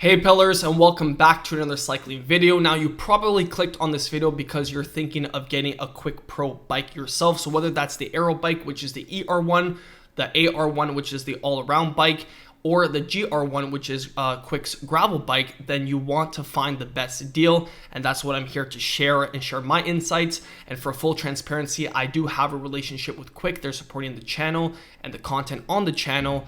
Hey pillars, and welcome back to another cycling video. Now you probably clicked on this video because you're thinking of getting a Quick Pro bike yourself. So whether that's the Aero bike, which is the ER1, the AR1, which is the all-around bike, or the GR1, which is Quick's gravel bike, then you want to find the best deal. And that's what I'm here to share and share my insights. And for full transparency, I do have a relationship with Quick. They're supporting the channel and the content on the channel.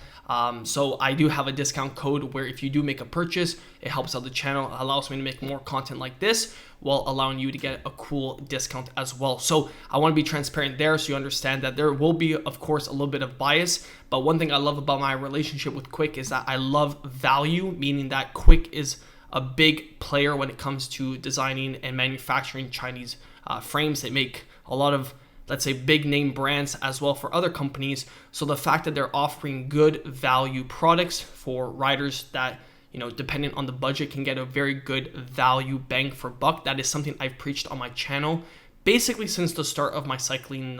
So I do have a discount code where if you do make a purchase, it helps out the channel, allows me to make more content like this while allowing you to get a cool discount as well. So I want to be transparent there so you understand that there will be, of course, a little bit of bias. But one thing I love about my relationship with Quick is that I love value, meaning that Quick is a big player when it comes to designing and manufacturing Chinese frames. They make a lot of, let's say, big name brands as well for other companies. So the fact that they're offering good value products for riders that, you know, depending on the budget, can get a very good value bang for buck. That is something I've preached on my channel basically since the start of my cycling,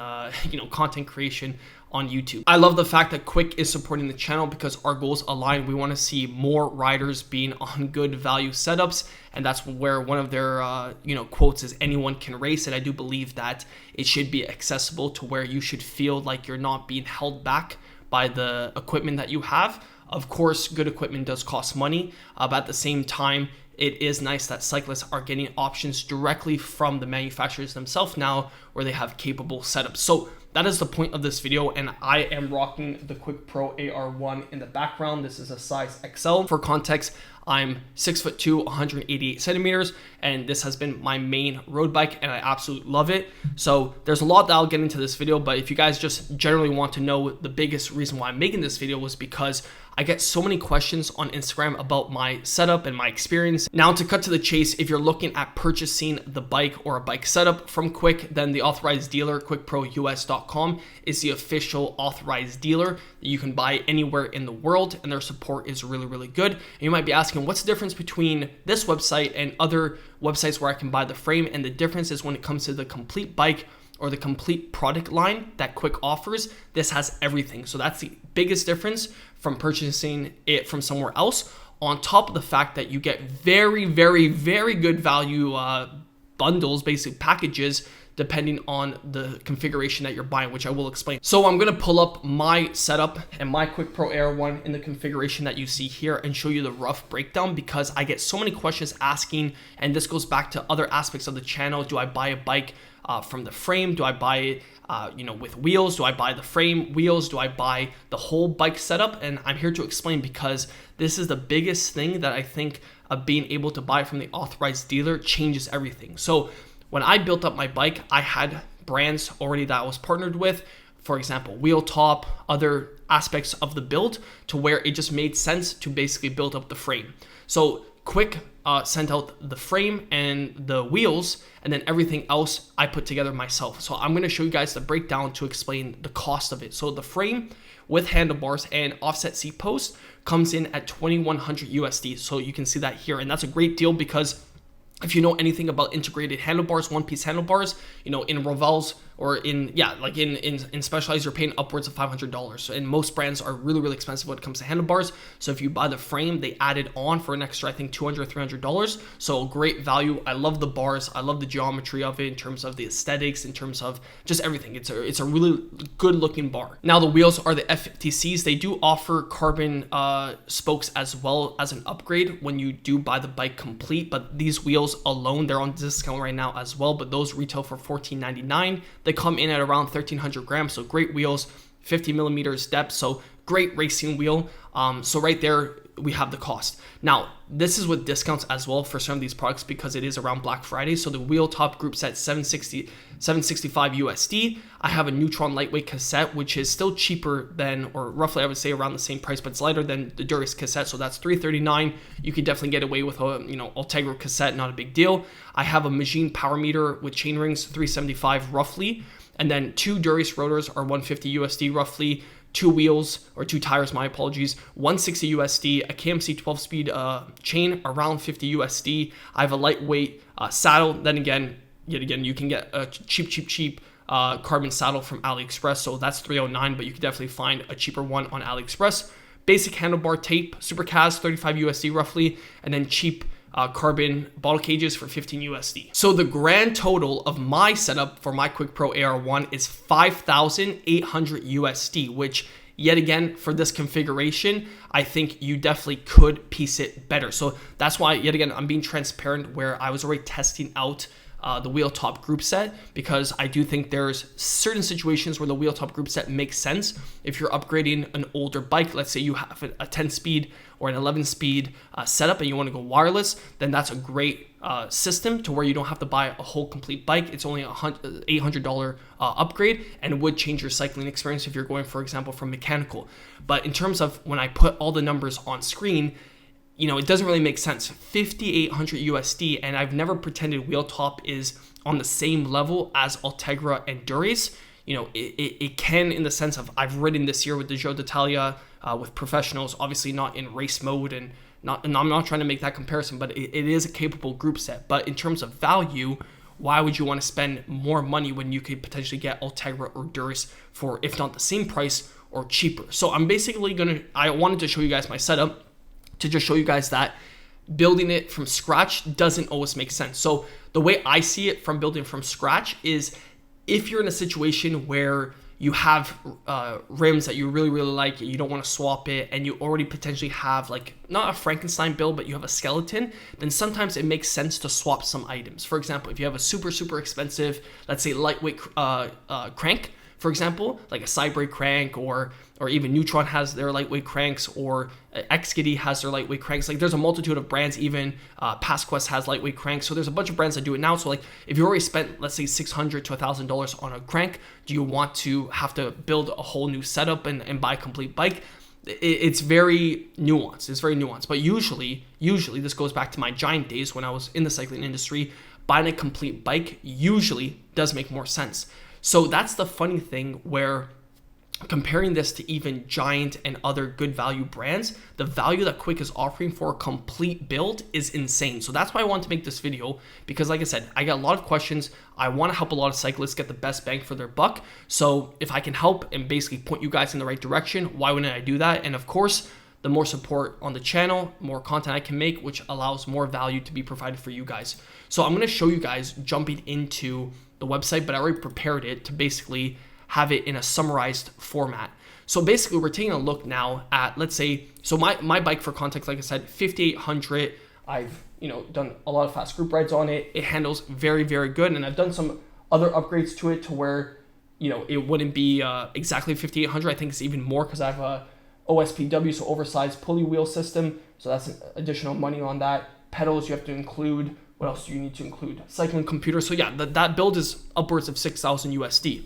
content creation on YouTube. I love the fact that Quick is supporting the channel because our goals align. We want to see more riders being on good value setups, and that's where one of their quotes is anyone can race. And I do believe that it should be accessible to where you should feel like you're not being held back by the equipment that you have. Of course, good equipment does cost money, but at the same time, it is nice that cyclists are getting options directly from the manufacturers themselves now where they have capable setups. So that is the point of this video, and I am rocking the Quick Pro AR1 in the background. This is a size XL. For context, I'm 6'2", 188 centimeters, and this has been my main road bike, and I absolutely love it. So there's a lot that I'll get into this video, but if you guys just generally want to know, the biggest reason why I'm making this video was because I get so many questions on Instagram about my setup and my experience. Now, to cut to the chase, if you're looking at purchasing the bike or a bike setup from Quick, then the authorized dealer, quickprous.com, is the official authorized dealer that you can buy anywhere in the world, and their support is really, really good. And you might be asking, what's the difference between this website and other websites where I can buy the frame? And the difference is when it comes to the complete bike or the complete product line that Quick offers, this has everything. So that's the biggest difference from purchasing it from somewhere else, on top of the fact that you get very, very, very good value bundles, basic packages, depending on the configuration that you're buying, which I will explain. So I'm gonna pull up my setup and my Quick Pro AR1 in the configuration that you see here and show you the rough breakdown, because I get so many questions asking, and this goes back to other aspects of the channel. Do I buy a bike from the frame? Do I buy it with wheels? Do I buy the frame, wheels? Do I buy the whole bike setup? And I'm here to explain, because this is the biggest thing that I think of being able to buy from the authorized dealer changes everything. So when I built up my bike, I had brands already that I was partnered with, for example, wheel top, other aspects of the build, to where it just made sense to basically build up the frame. So Quick sent out the frame and the wheels, and then everything else I put together myself. So I'm gonna show you guys the breakdown to explain the cost of it. So the frame with handlebars and offset seat post comes in at 2,100 USD. So you can see that here, and that's a great deal, because if you know anything about integrated handlebars, one-piece handlebars, in Rovell's or in Specialized, you're paying upwards of $500. And most brands are really, really expensive when it comes to handlebars. So if you buy the frame, they add it on for an extra, I think, $200, $300. So great value. I love the bars. I love the geometry of it in terms of the aesthetics, in terms of just everything. It's a really good looking bar. Now the wheels are the FTCs. They do offer carbon spokes as well as an upgrade when you do buy the bike complete, but these wheels alone, they're on discount right now as well, but those retail for $14.99. They come in at around 1,300 grams, so great wheels, 50 millimeters depth, so great racing wheel. So right there, we have the cost. Now, this is with discounts as well for some of these products, because it is around Black Friday. So the wheel top group's at $765 USD. I have a Neutron lightweight cassette, which is still cheaper than, or roughly I would say around the same price, but it's lighter than the Duris cassette. So that's $339. You could definitely get away with a Ultegra cassette, not a big deal. I have a Magine power meter with chain rings, $375 roughly. And then two Duris rotors are $150 USD roughly. Two wheels, or two tires, my apologies, $160 USD, a KMC 12-speed chain, around $50 USD. I have a lightweight saddle. Then again, you can get a cheap carbon saddle from AliExpress, so that's $309, but you can definitely find a cheaper one on AliExpress. basic handlebar tape, super cas, 35 USD roughly, and then cheap carbon bottle cages for 15 USD. So the grand total of my setup for my Quick Pro AR1 is 5,800 USD, which yet again, for this configuration, I think you definitely could piece it better. So that's why, yet again, I'm being transparent where I was already testing out the wheel top group set, because I do think there's certain situations where the wheel top group set makes sense. If you're upgrading an older bike, let's say you have a 10 speed or an 11 speed setup and you want to go wireless, then that's a great system to where you don't have to buy a whole complete bike. It's only $800 upgrade, and it would change your cycling experience if you're going, for example, from mechanical. But in terms of when I put all the numbers on screen, you know, it doesn't really make sense. 5,800 USD, and I've never pretended wheel top is on the same level as Ultegra and Durace. You know, it can, in the sense of I've ridden this year with the Giro d'Italia with professionals, obviously not in race mode, and I'm not trying to make that comparison, but it is a capable group set. But in terms of value, why would you want to spend more money when you could potentially get Ultegra or Durace for, if not the same price, or cheaper? So I'm basically I wanted to show you guys my setup to just show you guys that building it from scratch doesn't always make sense. So the way I see it from building from scratch is, if you're in a situation where you have rims that you really like, and you don't want to swap it, and you already potentially have like not a Frankenstein build, but you have a skeleton, then sometimes it makes sense to swap some items. For example, if you have a super expensive, let's say lightweight crank, for example, like a Cybrake crank, or even Neutron has their lightweight cranks, or Xkitty has their lightweight cranks. Like, there's a multitude of brands. Even PassQuest has lightweight cranks. So there's a bunch of brands that do it now. So like, if you already spent, let's say, $600 to $1,000 on a crank, do you want to have to build a whole new setup and buy a complete bike? It's very nuanced. It's very nuanced. But usually this goes back to my Giant days when I was in the cycling industry. Buying a complete bike usually does make more sense. So that's the funny thing, where comparing this to even Giant and other good value brands, the value that Quick is offering for a complete build is insane. So that's why I wanted to make this video, because like I said, I get a lot of questions. I want to help a lot of cyclists get the best bang for their buck. So if I can help and basically point you guys in the right direction, why wouldn't I do that? And of course, the more support on the channel, more content I can make, which allows more value to be provided for you guys. So I'm going to show you guys jumping into the website, but I already prepared it to basically have it in a summarized format. So basically, we're taking a look now at, let's say, so my bike, for context, like I said, 5,800. I've done a lot of fast group rides on it. It handles very good, and I've done some other upgrades to it to where it wouldn't be exactly 5,800. I think it's even more, because I have a OSPW, so oversized pulley wheel system. So that's additional money on that. Pedals you have to include. What else do you need to include? Cycling computer. So yeah, that build is upwards of 6,000 USD.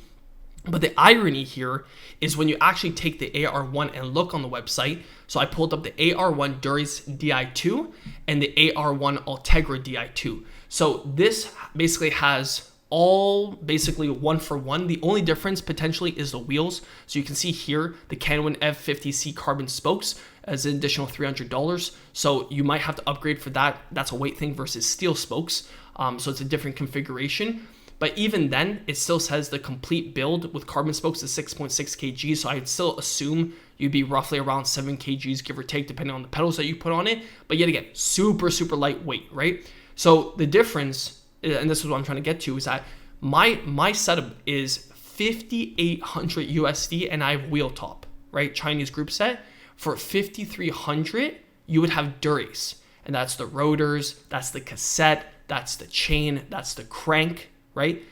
But the irony here is when you actually take the AR1 and look on the website. So I pulled up the AR1 Durace Di2 and the AR1 Ultegra Di2. So this basically has all basically one for one. The only difference potentially is the wheels. So you can see here the Canwin F50C carbon spokes as an additional $300. So you might have to upgrade for that. That's a weight thing versus steel spokes. So it's a different configuration. But even then, it still says the complete build with carbon spokes is 6.6 kg. So I'd still assume you'd be roughly around 7 kgs, give or take, depending on the pedals that you put on it. But yet again, super lightweight, right? So the difference, and this is what I'm trying to get to, is that my setup is 5,800 USD, and I have wheel top, right? Chinese group set. For 5,300, you would have Durace, and that's the rotors, that's the cassette, that's the chain, that's the crank, right?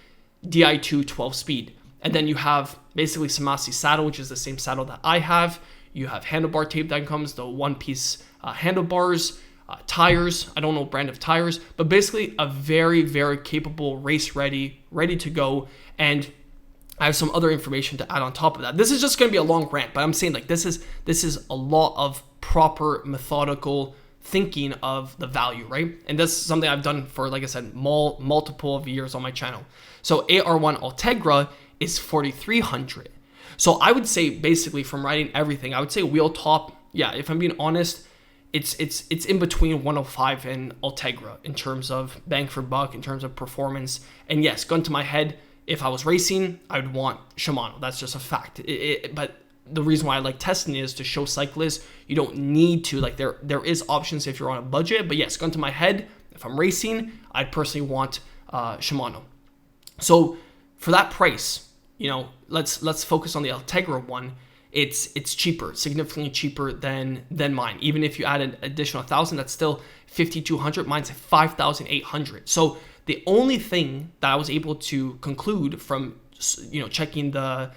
Di2 12 speed. And then you have basically Samasi saddle, which is the same saddle that I have. You have handlebar tape that comes, the one-piece handlebars, tires. I don't know brand of tires, but basically a very capable, race ready to go. And I have some other information to add on top of that. This is just going to be a long rant, but I'm saying like this is a lot of proper methodical thinking of the value, right? And this is something I've done for, like I said, multiple of years on my channel. So AR1 Ultegra is 4,300. So I would say, basically, from riding everything, I would say wheel top, yeah, if I'm being honest, it's in between 105 and Ultegra in terms of bang for buck, in terms of performance. And yes, gun to my head, if I was racing, I would want Shimano. That's just a fact. But the reason why I like testing it is to show cyclists you don't need to, like, there is options if you're on a budget. But yes, gun to my head, if I'm racing, I'd personally want Shimano. So for that price, let's focus on the Ultegra one. It's cheaper, significantly cheaper than mine. Even if you add an additional 1,000, that's still 5,200. Mine's 5,800. So the only thing that I was able to conclude from checking the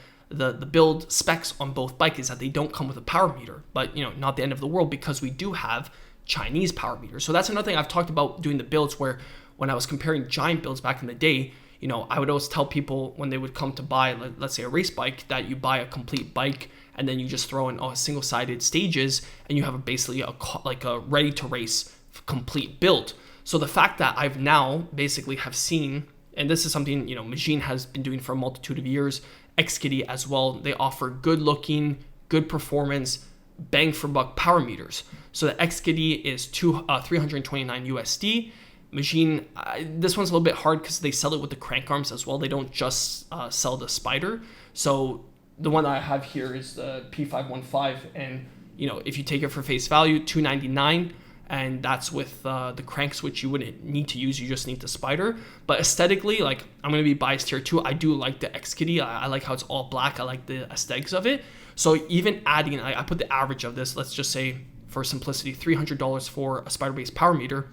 build specs on both bikes is that they don't come with a power meter. But not the end of the world, because we do have Chinese power meters. So that's another thing I've talked about doing the builds, where when I was comparing giant builds back in the day, I would always tell people when they would come to buy, let's say, a race bike, that you buy a complete bike and then you just throw in single-sided stages and you have basically a ready-to-race complete build. So the fact that I've now basically have seen, and this is something Machine has been doing for a multitude of years, Xkitty as well, they offer good-looking, good performance, bang-for-buck power meters. So the Xkitty is 329 USD. Machine, this one's a little bit hard because they sell it with the crank arms as well. They don't just sell the spider. So the one that I have here is the P515, and if you take it for face value, $299, and that's with the cranks, which you wouldn't need to use. You just need the spider. But aesthetically, like, I'm gonna be biased here too. I do like the Xkitty. I like how it's all black. I like the aesthetics of it. So even adding, I put the average of this. Let's just say, for simplicity, $300 for a spider-based power meter.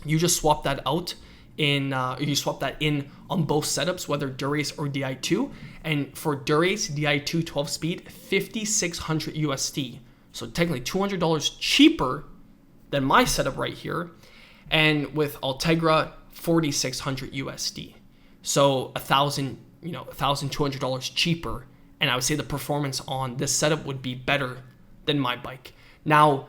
You just swap that out in on both setups, whether Dura-Ace or Di2. And for Dura-Ace Di2 12 speed, 5,600 USD. So technically $200 cheaper than my setup right here. And with Ultegra, 4,600 USD. So $1,200 cheaper. And I would say the performance on this setup would be better than my bike. Now,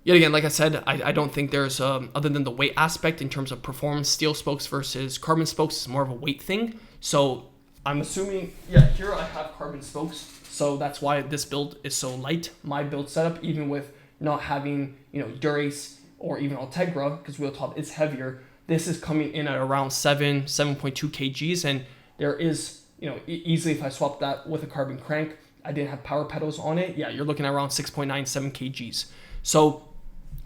yet again, like I said, I don't think there's, other than the weight aspect in terms of performance, steel spokes versus carbon spokes is more of a weight thing. So I'm assuming, here I have carbon spokes. So that's why this build is so light. My build setup, even with not having, Dura-Ace or even Ultegra, because wheel top is heavier, this is coming in at around 7.2 kgs. And there is, easily, if I swap that with a carbon crank, I didn't have power pedals on it. Yeah, you're looking at around 6.97 kgs. So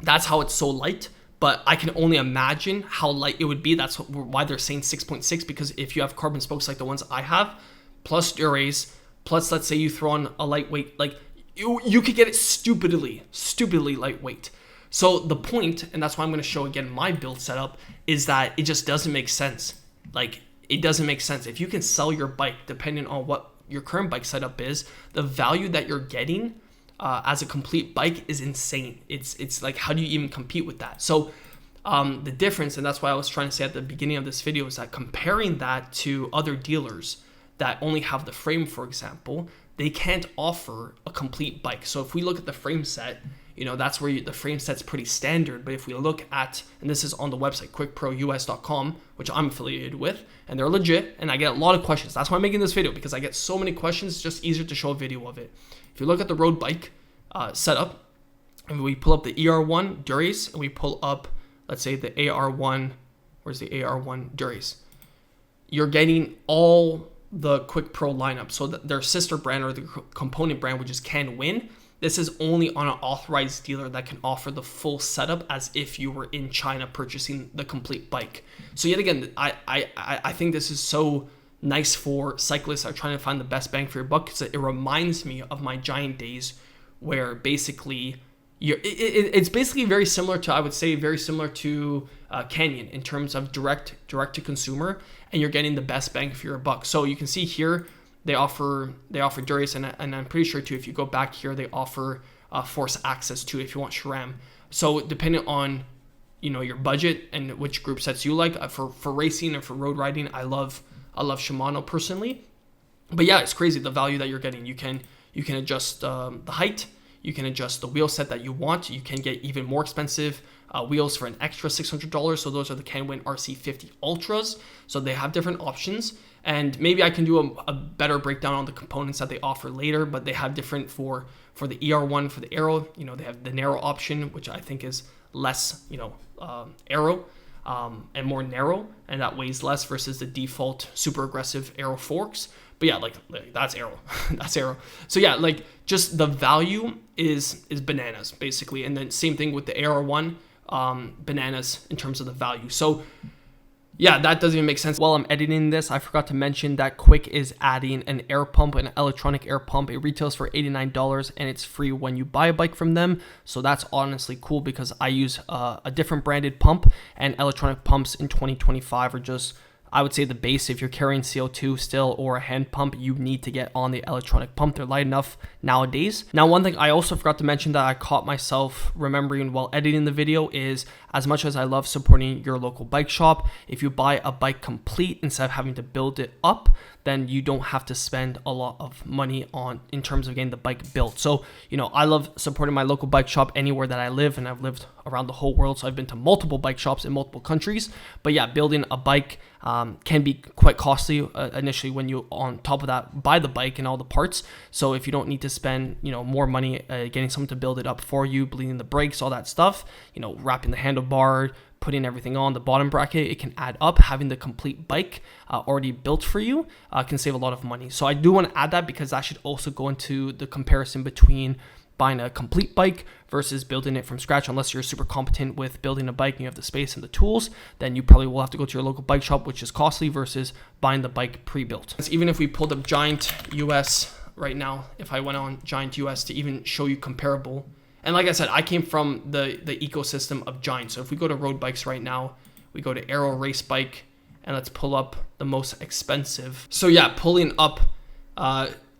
that's how it's so light, but I can only imagine how light it would be. That's why they're saying 6.6, because if you have carbon spokes like the ones I have, plus Dura-Ace, plus let's say you throw on a lightweight, like you could get it stupidly lightweight. So the point, and that's why I'm going to show again my build setup, is that it just doesn't make sense. Like, it doesn't make sense. If you can sell your bike, depending on what your current bike setup is, the value that you're getting as a complete bike is insane. It's like, how do you even compete with that? So the difference, and that's why I was trying to say at the beginning of this video, is that comparing that to other dealers that only have the frame, for example, they can't offer a complete bike. So if we look at the frame set, that's where the frame set's pretty standard. But if we look at, and this is on the website, quickprous.com, which I'm affiliated with, and they're legit, and I get a lot of questions. That's why I'm making this video, because I get so many questions. It's just easier to show a video of it. If you look at the road bike setup, and we pull up the ER1 Dura-Ace, and we pull up, let's say, the AR1, where's the AR1 Dura-Ace? You're getting all the Quick Pro lineup. So their sister brand, or the component brand, which is Can Win. This is only on an authorized dealer that can offer the full setup, as if you were in China purchasing the complete bike. So yet again, I think this is so nice for cyclists that are trying to find the best bang for your buck, because it reminds me of my giant days, where basically it's basically very similar to, I would say, very similar to Canyon in terms of direct to consumer, and you're getting the best bang for your buck. So you can see here they offer Dura-Ace, and I'm pretty sure too, if you go back here, they offer Force Access too if you want SRAM. So depending on your budget and which group sets you like, for racing and for road riding, I love Shimano personally. But yeah, it's crazy the value that you're getting. You can adjust the height, you can adjust the wheel set that you want. You can get even more expensive wheels for an extra $600. So those are the Can Win RC50 Ultras. So they have different options, and maybe I can do a better breakdown on the components that they offer later. But they have different for the ER1, for the aero. They have the narrow option, which I think is less aero and more narrow, and that weighs less, versus the default super aggressive aero forks. But yeah, like that's Aero. That's Aero. So yeah, like just the value is bananas basically. And then same thing with the AR1, bananas in terms of the value. So yeah, that doesn't even make sense. While I'm editing this, I forgot to mention that Quick is adding an air pump, an electronic air pump. It retails for $89 and it's free when you buy a bike from them. So that's honestly cool because I use a different branded pump, and electronic pumps in 2025 are just, I would say, the base. If you're carrying CO2 still or a hand pump, you need to get on the electronic pump. They're light enough nowadays. Now, one thing I also forgot to mention that I caught myself remembering while editing the video is, as much as I love supporting your local bike shop, if you buy a bike complete instead of having to build it up, then you don't have to spend a lot of money on in terms of getting the bike built. So, you know, I love supporting my local bike shop anywhere that I live, and I've lived around the whole world. So I've been to multiple bike shops in multiple countries. But yeah, building a bike can be quite costly initially when you, on top of that, buy the bike and all the parts. So if you don't need to spend, you know, more money getting someone to build it up for you, bleeding the brakes, all that stuff, you know, wrapping the handlebar, putting everything on the bottom bracket, it can add up. Having the complete bike already built for you can save a lot of money. So I do want to add that because that should also go into the comparison between buying a complete bike versus building it from scratch. Unless you're super competent with building a bike and you have the space and the tools, then you probably will have to go to your local bike shop, which is costly, versus buying the bike pre-built. Even if we pulled up Giant US right now, if I went on Giant US to even show you comparable, and like I said, I came from the ecosystem of Giant. So if we go to road bikes right now, we go to Aero Race Bike, and let's pull up the most expensive. So yeah, pulling up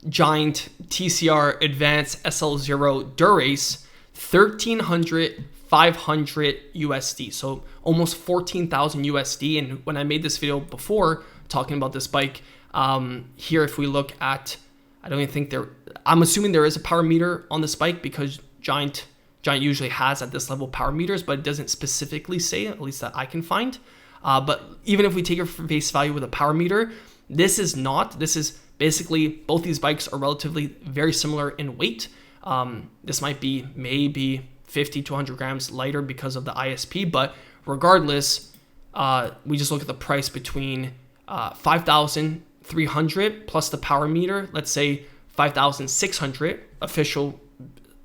Giant TCR Advanced SL0 Durace, 1,500 USD. So almost 14,000 USD. And when I made this video before talking about this bike, here if we look at, I don't even think I'm assuming there is a power meter on this bike because Giant usually has at this level power meters, but it doesn't specifically say, at least that I can find. But even if we take it for face value with a power meter, this is basically, both these bikes are relatively very similar in weight. This might be maybe 50 to 100 grams lighter because of the ISP, but regardless, we just look at the price between 5,300 plus the power meter, let's say 5,600 official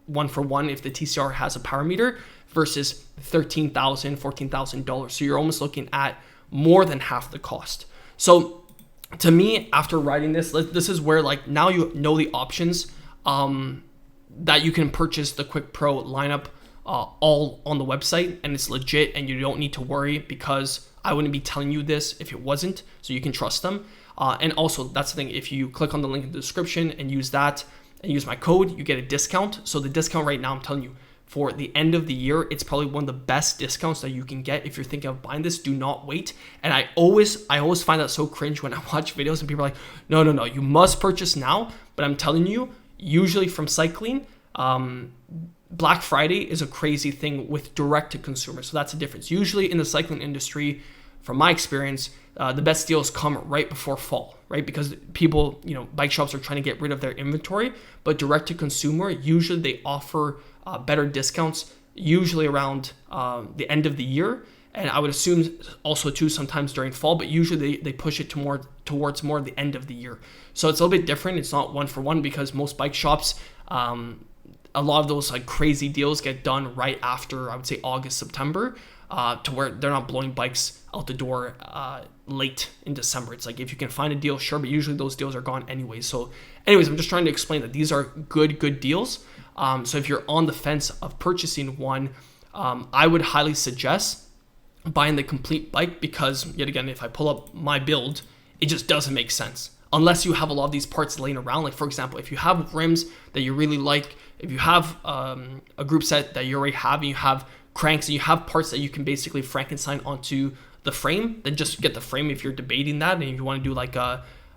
one for one if the TCR has a power meter, versus $13,000, $14,000. So you're almost looking at more than half the cost. So to me, after writing this is where, like, now you know the options that you can purchase the Quick Pro lineup all on the website, and it's legit, and you don't need to worry because I wouldn't be telling you this if it wasn't, so you can trust them. And also, that's the thing, if you click on the link in the description and use that and use my code, you get a discount. So the discount right now, I'm telling you, for the end of the year, it's probably one of the best discounts that you can get. If you're thinking of buying this, do not wait. And I always find that so cringe when I watch videos and people are like, no, you must purchase now. But I'm telling you, usually from cycling, Black Friday is a crazy thing with direct to consumer. So that's the difference. Usually in the cycling industry, from my experience, the best deals come right before fall, right? Because people, you know, bike shops are trying to get rid of their inventory, but direct to consumer, usually they offer better discounts, usually around the end of the year. And I would assume also too sometimes during fall, but usually they push it towards more the end of the year. So it's a little bit different. It's not one for one because most bike shops, a lot of those like crazy deals get done right after, I would say, August, September, to where they're not blowing bikes out the door late in December. It's like, if you can find a deal, sure, but usually those deals are gone anyway. So anyways, I'm just trying to explain that these are good deals. So if you're on the fence of purchasing one, I would highly suggest buying the complete bike, because yet again, if I pull up my build, it just doesn't make sense unless you have a lot of these parts laying around. Like, for example, if you have rims that you really like, if you have a group set that you already have, and you have cranks and you have parts that you can basically Frankenstein onto the frame, then just get the frame if you're debating that, and if you want to do like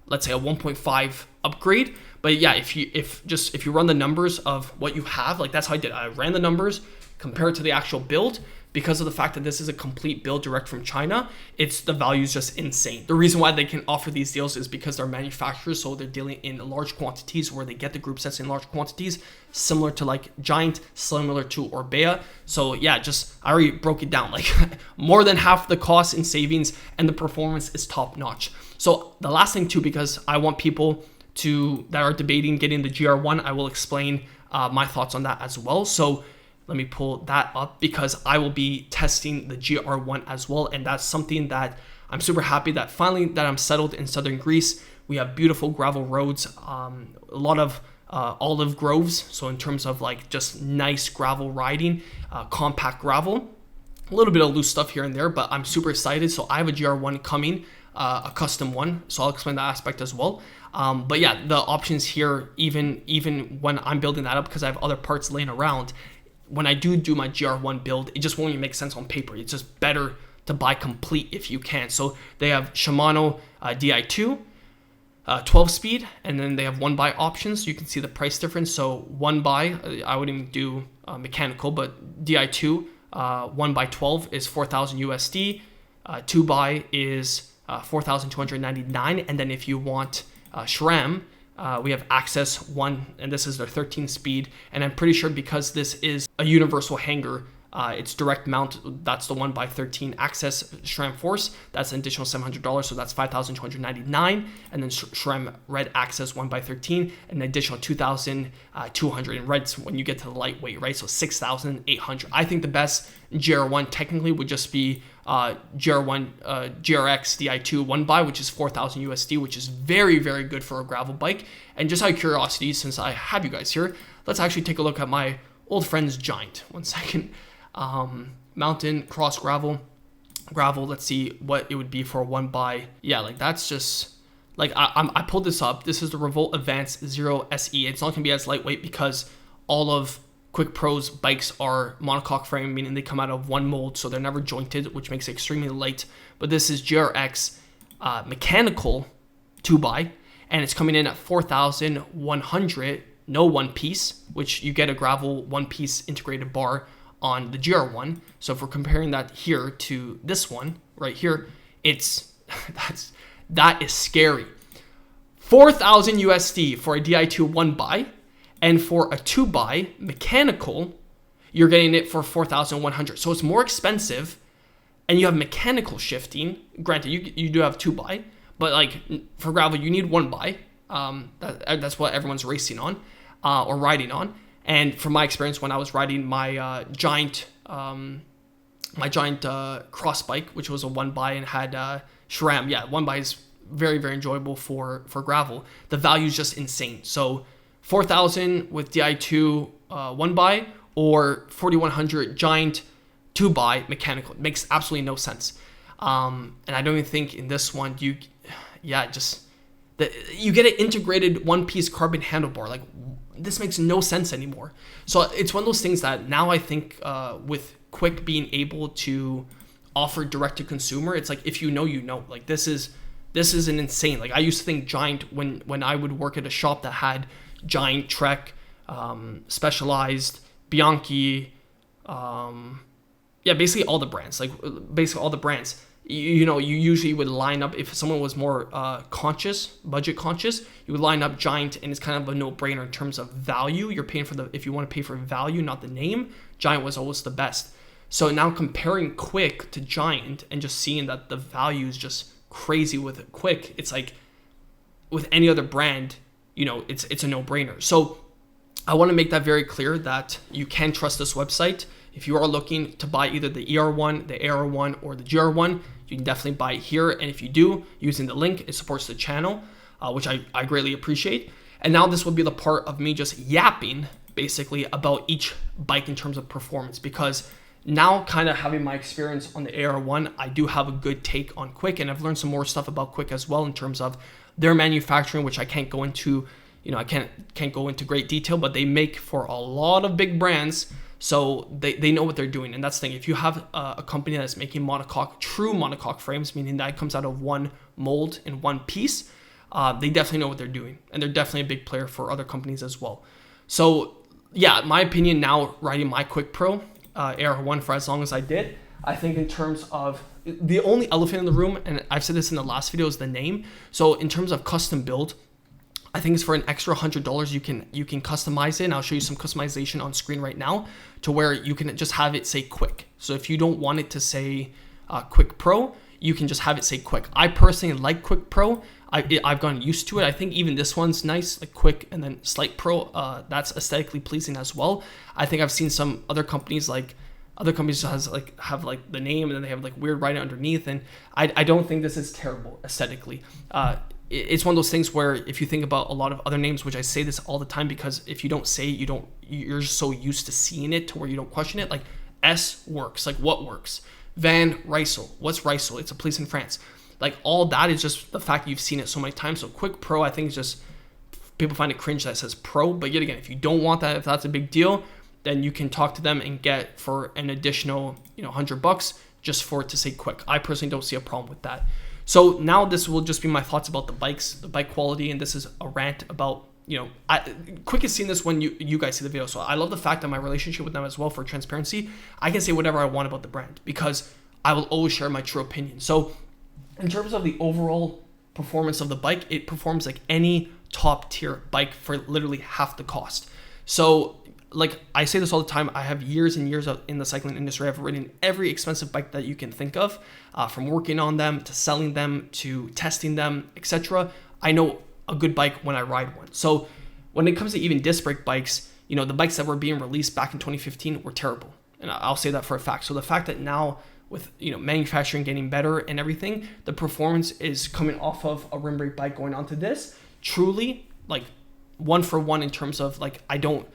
let's say a 1.5 upgrade. But yeah, if you run the numbers of what you have, like that's how I did. I ran the numbers compared to the actual build. Because of the fact that this is a complete build direct from China, the value is just insane. The reason why they can offer these deals is because they're manufacturers, so they're dealing in large quantities, where they get the group sets in large quantities, similar to like Giant, similar to Orbea. So yeah, I already broke it down, like more than half the cost in savings, and the performance is top notch. So the last thing too, because I want people that are debating getting the GR1, I will explain my thoughts on that as well. So let me pull that up because I will be testing the GR1 as well. And that's something that I'm super happy that finally that I'm settled in southern Greece. We have beautiful gravel roads, a lot of olive groves. So in terms of like just nice gravel riding, compact gravel, a little bit of loose stuff here and there, but I'm super excited. So I have a GR1 coming, a custom one. So I'll explain that aspect as well. But yeah, the options here, even when I'm building that up, because I have other parts laying around, when I do my GR1 build, it just won't even make sense on paper. It's just better to buy complete if you can. So they have Shimano Di2, 12 speed, and then they have 1x options. You can see the price difference. So 1x, I wouldn't even do mechanical, but Di2, 1x12 is 4,000 USD. 2x is 4,299. And then if you want SRAM, we have Access 1, and this is their 13 speed. And I'm pretty sure because this is a universal hanger, it's direct mount. That's the 1x13 Access SRAM Force. That's an additional $700, so that's $5,299. And then SRAM Red Access 1x13, an additional $2,200 in reds when you get to the lightweight, right? So $6,800. I think the best GR1 technically would just be GR1 GRX Di2 1x, which is 4,000 USD, which is very, very good for a gravel bike. And just out of curiosity, since I have you guys here, let's actually take a look at my old friend's Giant. One second. Mountain cross gravel. Let's see what it would be for a 1x. Yeah, like that's just like I pulled this up. This is the Revolt Advance Zero SE. It's not gonna be as lightweight because all of Quick Pro's bikes are monocoque frame, meaning they come out of one mold, so they're never jointed, which makes it extremely light. But this is GRX mechanical 2x, and it's coming in at 4,100, no one piece, which you get a gravel one piece integrated bar on the GR1. So if we're comparing that here to this one right here, it's that is scary. 4,000 USD for a Di2 1x. And for a 2x mechanical, you're getting it for 4,100. So it's more expensive, and you have mechanical shifting. Granted, you do have 2x, but like for gravel, you need 1x. That's what everyone's racing on or riding on. And from my experience, when I was riding my Giant cross bike, which was a 1x and had SRAM, yeah, 1x is very, very enjoyable for gravel. The value is just insane. So 4,000 with Di2 1x or 4,100 Giant 2x mechanical. It makes absolutely no sense. And I don't even think in this one you get an integrated one-piece carbon handlebar. Like this makes no sense anymore. So it's one of those things that now I think with Quick being able to offer direct to consumer, it's like if you know, you know. Like this is an insane. Like I used to think Giant when I would work at a shop that had Giant, Trek, Specialized, Bianchi, basically all the brands. Like basically all the brands. You know, you usually would line up if someone was more budget conscious. You would line up Giant, and it's kind of a no-brainer in terms of value. You're paying for if you want to pay for value, not the name. Giant was always the best. So now comparing Quick to Giant and just seeing that the value is just crazy with Quick, it's like with any other brand, you know, it's a no-brainer. So I want to make that very clear that you can trust this website. If you are looking to buy either the ER1, the AR1, or the GR1, you can definitely buy it here. And if you do, using the link, it supports the channel, which I greatly appreciate. And now this will be the part of me just yapping basically about each bike in terms of performance, because now kind of having my experience on the AR1, I do have a good take on Quick, and I've learned some more stuff about Quick as well in terms of their manufacturing, which I can't go into, I can't go into great detail, but they make for a lot of big brands. So they know what they're doing. And that's the thing. If you have a company that's making true monocoque frames, meaning that it comes out of one mold in one piece, they definitely know what they're doing. And they're definitely a big player for other companies as well. So yeah, my opinion now, riding my Quick Pro AR1 for as long as I did, I think in terms of the only elephant in the room, and I've said this in the last video, is the name. So in terms of custom build, I think it's for an extra $100 you can customize it. And I'll show you some customization on screen right now to where you can just have it say Quick. So if you don't want it to say Quick Pro, you can just have it say Quick. I personally like Quick Pro. I've gotten used to it. I think even this one's nice, like Quick and then Slight Pro. That's aesthetically pleasing as well. I think I've seen some other companies have like the name and then they have like weird writing underneath, and I don't think this is terrible aesthetically. It's one of those things where if you think about a lot of other names, which I say this all the time because if you don't say it, you're just so used to seeing it to where you don't question it. Like S works, like what works? Van Rysel, what's Rysel? It's a place in France. Like all that is just the fact that you've seen it so many times. So Quick Pro, I think is just, people find it cringe that it says Pro, but yet again, if you don't want that, if that's a big deal, then you can talk to them and get for an additional, $100 just for it to say Quick. I personally don't see a problem with that. So now this will just be my thoughts about the bikes, the bike quality, and this is a rant about, Quick has seen this when you guys see the video. So I love the fact that my relationship with them as well, for transparency, I can say whatever I want about the brand because I will always share my true opinion. So in terms of the overall performance of the bike, it performs like any top tier bike for literally half the cost. So like I say this all the time, I have years and years in the cycling industry. I've ridden every expensive bike that you can think of, from working on them to selling them to testing them, etc. I know a good bike when I ride one. So when it comes to even disc brake bikes, the bikes that were being released back in 2015 were terrible. And I'll say that for a fact. So the fact that now with manufacturing getting better and everything, the performance is coming off of a rim brake bike going onto this, truly like one for one in terms of like I don't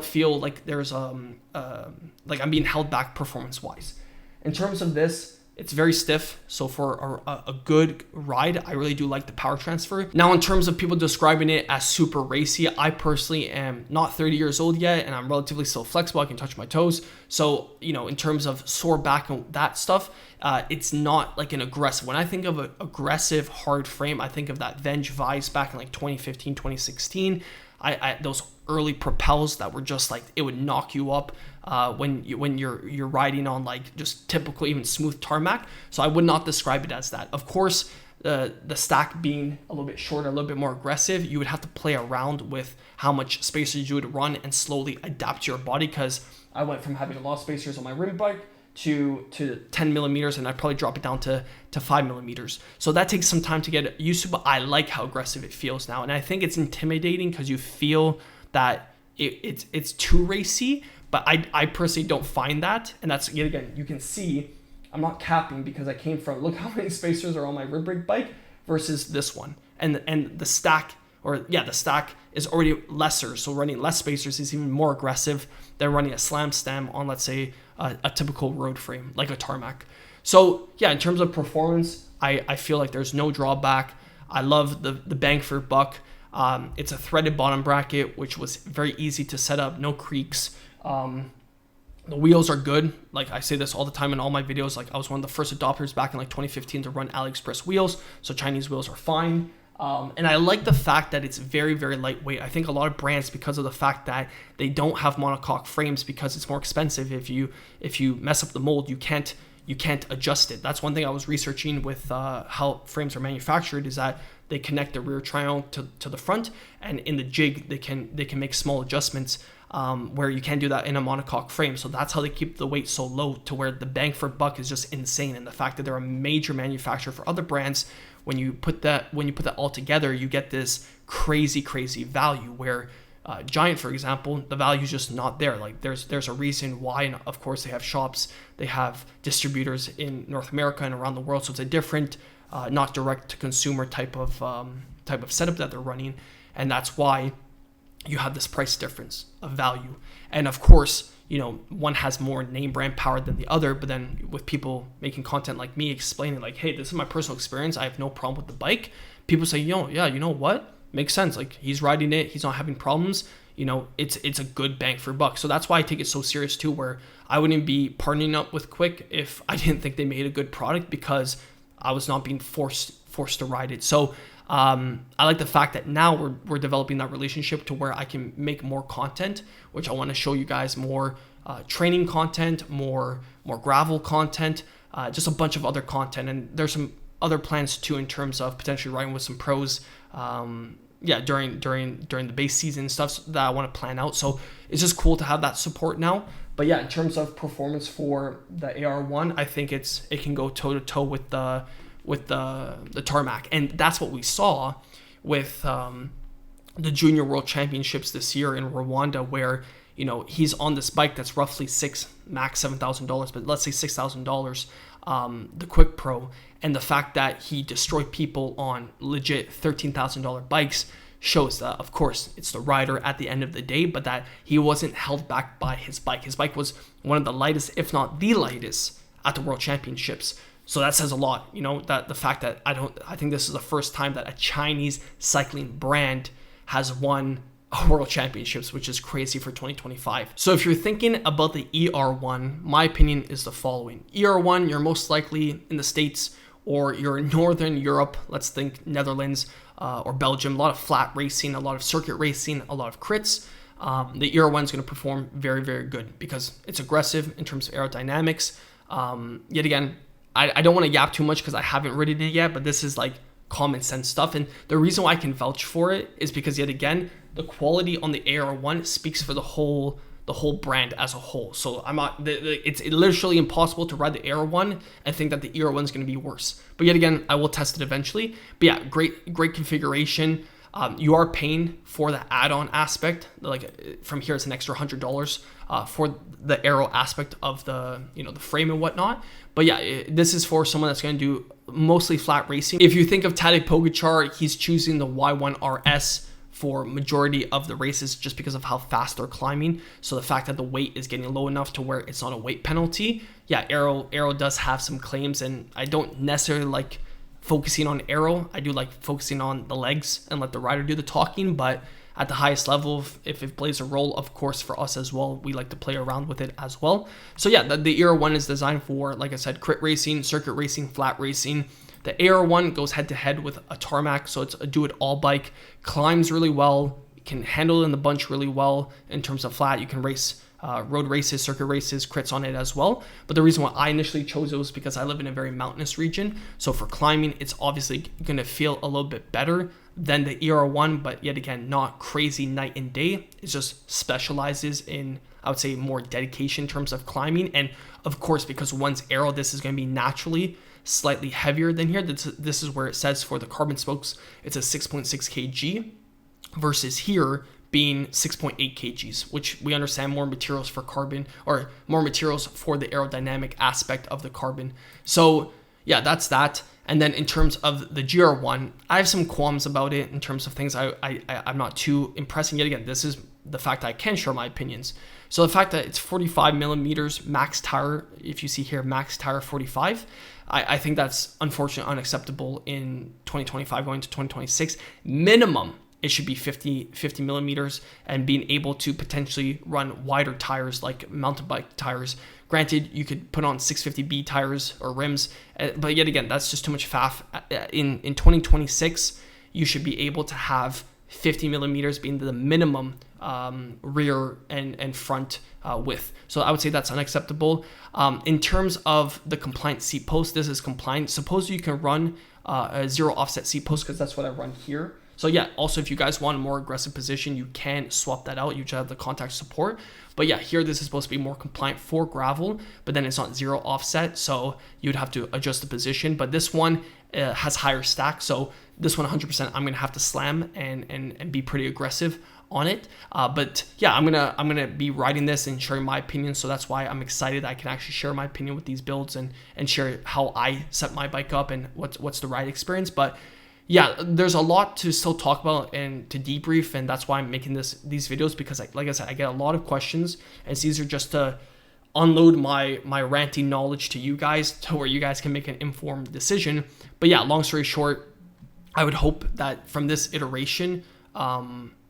feel like there's like I'm being held back performance wise. In terms of this, it's very stiff. So for a good ride, I really do like the power transfer. Now, in terms of people describing it as super racy, I personally am not 30 years old yet, and I'm relatively still flexible. I can touch my toes. So, in terms of sore back and that stuff, it's not like an aggressive. When I think of an aggressive hard frame, I think of that Venge Vise back in like 2015, 2016. Those early propels that were just like, it would knock you up when you're riding on like just typical even smooth tarmac. So I would not describe it as that. Of course, the stack being a little bit shorter, a little bit more aggressive, you would have to play around with how much spacers you would run and slowly adapt to your body, because I went from having a lot of spacers on my rim bike to 10 millimeters, and I'd probably drop it down to 5 millimeters. So that takes some time to get used to, but I like how aggressive it feels now. And I think it's intimidating because you feel that it's too racy, but I personally don't find that. And that's, yet again, you can see I'm not capping because I came from, look how many spacers are on my rim brake bike versus this one. And the stack, the stack is already lesser. So running less spacers is even more aggressive than running a slam stem on, let's say, a typical road frame, like a tarmac. So yeah, in terms of performance, I feel like there's no drawback. I love the bang for buck. It's a threaded bottom bracket, which was very easy to set up, no creaks. The wheels are good. Like I say this all the time in all my videos, like I was one of the first adopters back in like 2015 to run AliExpress wheels. So Chinese wheels are fine. And I like the fact that it's very, very lightweight. I think a lot of brands, because of the fact that they don't have monocoque frames because it's more expensive. If you mess up the mold, you can't adjust it. That's one thing I was researching with how frames are manufactured, is that they connect the rear triangle to the front, and in the jig they can make small adjustments where you can't do that in a monocoque frame. So that's how they keep the weight so low, to where the bang for buck is just insane. And the fact that they're a major manufacturer for other brands, when you put that all together, you get this crazy value, where Giant, for example, the value is just not there. Like there's a reason why, and of course they have shops, they have distributors in North America and around the world. So it's a different, not direct to consumer type of setup that they're running, and that's why you have this price difference of value. And of course, one has more name brand power than the other, but then with people making content like me explaining like, hey, this is my personal experience, I have no problem with the bike, people say, yeah, you know what? Makes sense. Like, he's riding it, he's not having problems. It's a good bang for buck. So that's why I take it so serious too, where I wouldn't be partnering up with Quick if I didn't think they made a good product, because I was not being forced to ride it. So I like the fact that now we're developing that relationship to where I can make more content, which I want to show you guys more training content, more gravel content, just a bunch of other content. And there's some other plans too, in terms of potentially riding with some pros, during the base season stuff that I want to plan out. So it's just cool to have that support now. But yeah, in terms of performance for the AR1, I think it can go toe to toe with the tarmac, and that's what we saw with the Junior World Championships this year in Rwanda, where he's on this bike that's roughly max $7,000, but let's say $6,000, the Quick Pro, and the fact that he destroyed people on legit $13,000 bikes shows that, of course, it's the rider at the end of the day, but that he wasn't held back by his bike. His bike was one of the lightest, if not the lightest, at the World Championships. So that says a lot, that the fact that I think this is the first time that a Chinese cycling brand has won a World Championships, which is crazy for 2025. So if you're thinking about the ER1, my opinion is the following. ER1, you're most likely in the States, or you're in Northern Europe, let's think Netherlands or Belgium, a lot of flat racing, a lot of circuit racing, a lot of crits. The ER1 is going to perform very, very good because it's aggressive in terms of aerodynamics. Yet again, I don't want to yap too much because I haven't ridden it yet, but this is like common sense stuff. And the reason why I can vouch for it is because, yet again, the quality on the AR1 speaks for the whole brand as a whole. So it's literally impossible to ride the AR1 and think that the ER1 is going to be worse. But yet again, I will test it eventually. But yeah, great configuration. You are paying for the add-on aspect. Like from here, it's an extra $100 for the aero aspect of the the frame and whatnot. But yeah, this is for someone that's going to do mostly flat racing. If you think of Tadej Pogačar, he's choosing the Y1 RS for majority of the races just because of how fast they're climbing. So the fact that the weight is getting low enough to where it's not a weight penalty. Yeah, aero does have some claims, and I don't necessarily like focusing on aero. I do like focusing on the legs and let the rider do the talking, but at the highest level, if it plays a role, of course, for us as well, we like to play around with it as well. So yeah, the AR1 is designed for, like I said, crit racing, circuit racing, flat racing. The AR1 goes head-to-head with a tarmac, so it's a do-it-all bike, climbs really well, can handle it in the bunch really well in terms of flat. You can race road races, circuit races, crits on it as well. But the reason why I initially chose it was because I live in a very mountainous region. So for climbing, it's obviously going to feel a little bit better than the ER1, but yet again, not crazy night and day. It just specializes in, I would say, more dedication in terms of climbing. And of course, because one's aero, this is going to be naturally slightly heavier than here. This is where it says for the carbon spokes, it's a 6.6 kg versus here being 6.8 kgs, which we understand more materials for carbon, or more materials for the aerodynamic aspect of the carbon. So yeah, that's that. And then in terms of the GR1, I have some qualms about it in terms of things I'm not too impressing. Yet again, this is the fact that I can share my opinions. So the fact that it's 45 millimeters max tire, if you see here, max tire 45, I think that's unfortunately unacceptable in 2025 going to 2026. Minimum, it should be 50 millimeters, and being able to potentially run wider tires like mountain bike tires. Granted, you could put on 650B tires or rims, but yet again, that's just too much faff. In 2026, you should be able to have 50 millimeters being the minimum rear and front width. So I would say that's unacceptable. In terms of the compliant seat post, this is compliant. Suppose you can run a zero offset seat post, because that's what I run here. So yeah, also if you guys want a more aggressive position, you can swap that out. You just have the contact support. But yeah, here this is supposed to be more compliant for gravel, but then it's not zero offset, so you'd have to adjust the position. But this one has higher stack, so this one 100% I'm gonna have to slam and be pretty aggressive on it. But yeah, I'm gonna be riding this and sharing my opinion, so that's why I'm excited I can actually share my opinion with these builds and share how I set my bike up and what's the ride experience. But yeah, there's a lot to still talk about and to debrief, and that's why I'm making these videos, because like I said, I get a lot of questions, and these are just to unload my ranting knowledge to you guys, to where you guys can make an informed decision. But yeah, long story short, I would hope that from this iteration,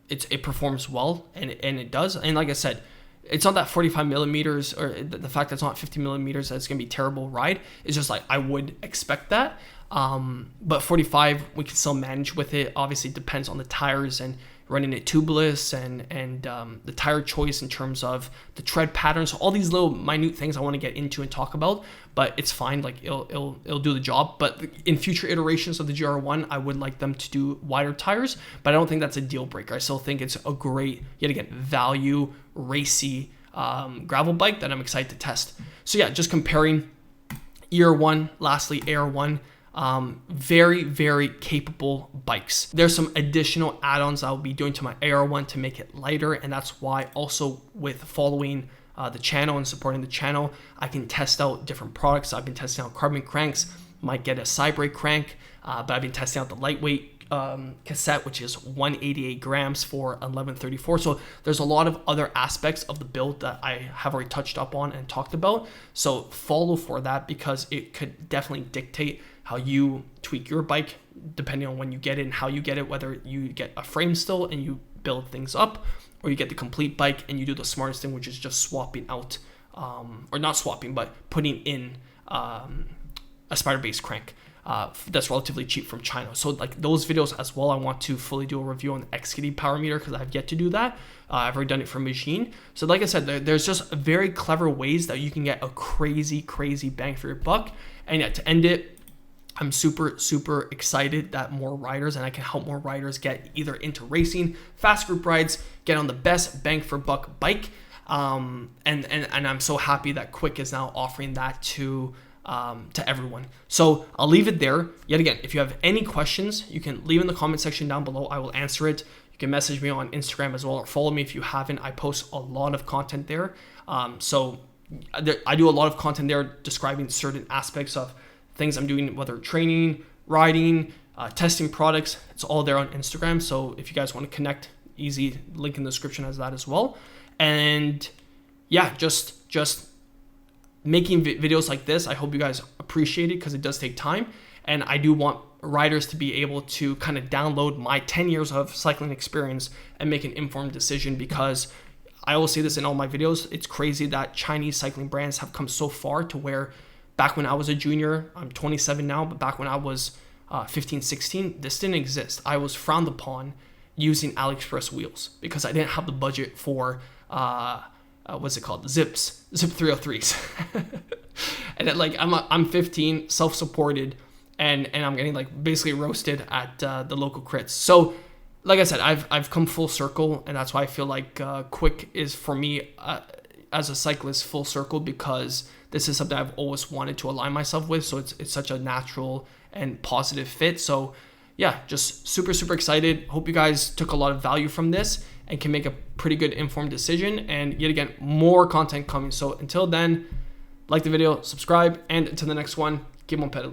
it performs well, and it does. And like I said, it's not that 45 millimeters or the fact that it's not 50 millimeters that it's gonna be a terrible ride. It's just like I would expect that. But 45, we can still manage with it. Obviously, it depends on the tires and running it tubeless, and the tire choice in terms of the tread patterns, all these little minute things I want to get into and talk about, but it's fine, like it'll do the job. But in future iterations of the GR1, I would like them to do wider tires, but I don't think that's a deal breaker. I still think it's a great, yet again, value racy gravel bike that I'm excited to test. So yeah, just comparing ER1, lastly AR1, very, very capable bikes. There's some additional add-ons I'll be doing to my AR1 to make it lighter, and that's why also with following the channel and supporting the channel, I can test out different products. I've been testing out carbon cranks, might get a side brake crank, but I've been testing out the lightweight cassette, which is 188 grams for 1134. So there's a lot of other aspects of the build that I have already touched up on and talked about. So follow for that, because it could definitely dictate how you tweak your bike depending on when you get it and how you get it, whether you get a frame still and you build things up, or you get the complete bike and you do the smartest thing, which is just swapping out, or not swapping, but putting in a spider-based crank that's relatively cheap from China. So like those videos as well, I want to fully do a review on the XKD power meter, because I've yet to do that. I've already done it for Machine. So like I said, there's just very clever ways that you can get a crazy bang for your buck. And yeah, to end it, I'm super excited that more riders, and I can help more riders get either into racing, fast group rides, get on the best bang for buck bike. And I'm so happy that Quick is now offering that to everyone. So I'll leave it there. Yet again, if you have any questions, you can leave in the comment section down below. I will answer it. You can message me on Instagram as well, or follow me if you haven't. I post a lot of content there. So I do a lot of content there describing certain aspects of things I'm doing, whether training, riding, testing products. It's all there on Instagram. So if you guys want to connect, easy, link in the description has that as well. And yeah, just making videos like this, I hope you guys appreciate it, because it does take time. And I do want riders to be able to kind of download my 10 years of cycling experience and make an informed decision, because I will say this in all my videos, it's crazy that Chinese cycling brands have come so far to where back when I was a junior, I'm 27 now, but back when I was 15, 16, this didn't exist. I was frowned upon using AliExpress wheels because I didn't have the budget for, what's it called? Zip 303s. And then, like, I'm 15, self-supported, and I'm getting like basically roasted at the local crits. So like I said, I've come full circle, and that's why I feel like Quick is for me as a cyclist full circle, because this is something I've always wanted to align myself with. So it's such a natural and positive fit. So yeah, just super excited. Hope you guys took a lot of value from this and can make a pretty good informed decision. And yet again, more content coming. So until then, like the video, subscribe, and until the next one, keep on pedaling.